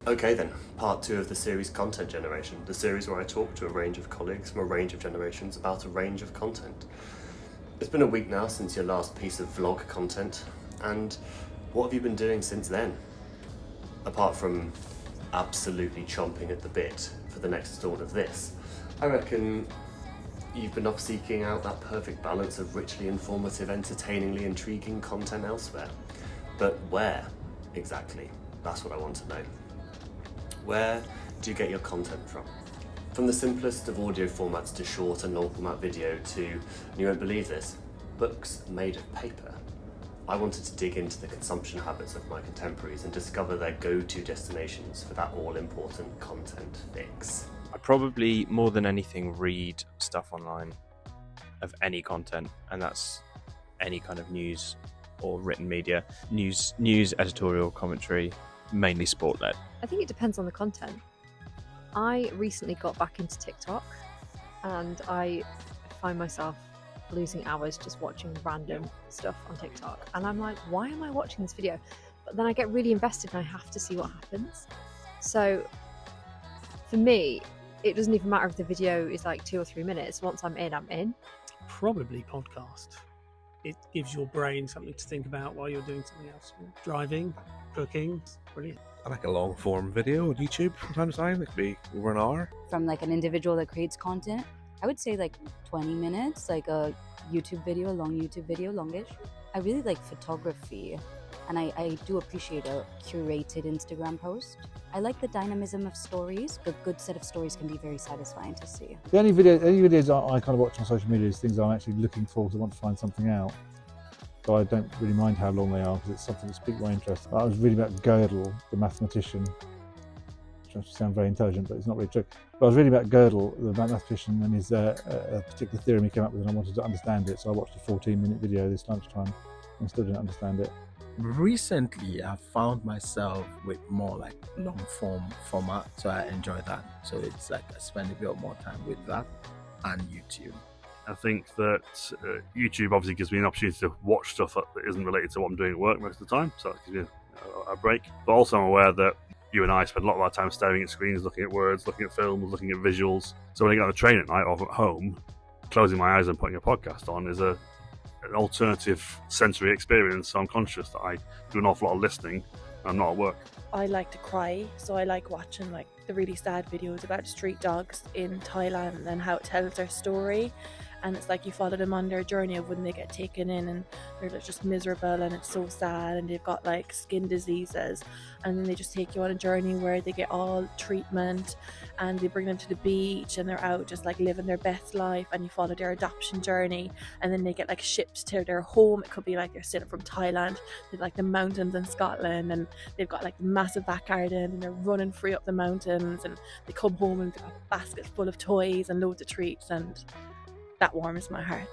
Okay then, part 2 of the series Content Generation, the series where I talk to a range of colleagues from a range of generations about a range of content. It's been a week now since your last piece of vlog content, and what have you been doing since then? Apart from absolutely chomping at the bit for the next installment of this, I reckon you've been off seeking out that perfect balance of richly informative, entertainingly intriguing content elsewhere. But where, exactly? That's what I want to know. Where do you get your content from? From the simplest of audio formats to short and long format video to, and you won't believe this, books made of paper. I wanted to dig into the consumption habits of my contemporaries and discover their go-to destinations for that all-important content fix. I probably, more than anything, read stuff online of any content, and that's any kind of news or written media. News, editorial, commentary, mainly sport-led. I think it depends on the content. I recently got back into TikTok and I find myself losing hours just watching random stuff on TikTok. And I'm like, why am I watching this video? But then I get really invested and I have to see what happens. So for me, it doesn't even matter if the video is like 2 or 3 minutes. Once I'm in, I'm in. Probably podcast. It gives your brain something to think about while you're doing something else. Driving, cooking, brilliant. I like a long form video on YouTube from time to time. It could be over an hour. From like an individual that creates content, I would say like 20 minutes, like a YouTube video, a long YouTube video, longish. I really like photography, and I do appreciate a curated Instagram post. I like the dynamism of stories. A good set of stories can be very satisfying to see. The only videos I kind of watch on social media is things I'm actually looking for because I want to find something out. So I don't really mind how long they are because it's something that piques my interest. I was reading about Gödel, the mathematician, which makes me sound very intelligent, but it's not really true. But I was reading about Gödel, the mathematician, and his a particular theorem he came up with, and I wanted to understand it. So I watched a 14-minute video this lunchtime and still didn't understand it. Recently, I've found myself with more like long form format, so I enjoy that. So it's like I spend a bit more time with that and YouTube. I think that YouTube obviously gives me an opportunity to watch stuff that isn't related to what I'm doing at work most of the time, so that gives me a break. But also I'm aware that you and I spend a lot of our time staring at screens, looking at words, looking at films, looking at visuals. So when I get on the train at night or at home, closing my eyes and putting a podcast on is an alternative sensory experience. So I'm conscious that I do an awful lot of listening and I'm not at work. I like to cry, so I like watching like the really sad videos about street dogs in Thailand and how it tells their story. And it's like you follow them on their journey of when they get taken in and they're just miserable and it's so sad and they've got like skin diseases, and then they just take you on a journey where they get all treatment and they bring them to the beach and they're out just like living their best life, and you follow their adoption journey, and then they get like shipped to their home. It could be like they're still from Thailand, they're like the mountains in Scotland, and they've got like the massive back garden and they're running free up the mountains, and they come home and they've got a basket full of toys and loads of treats, and that warms my heart.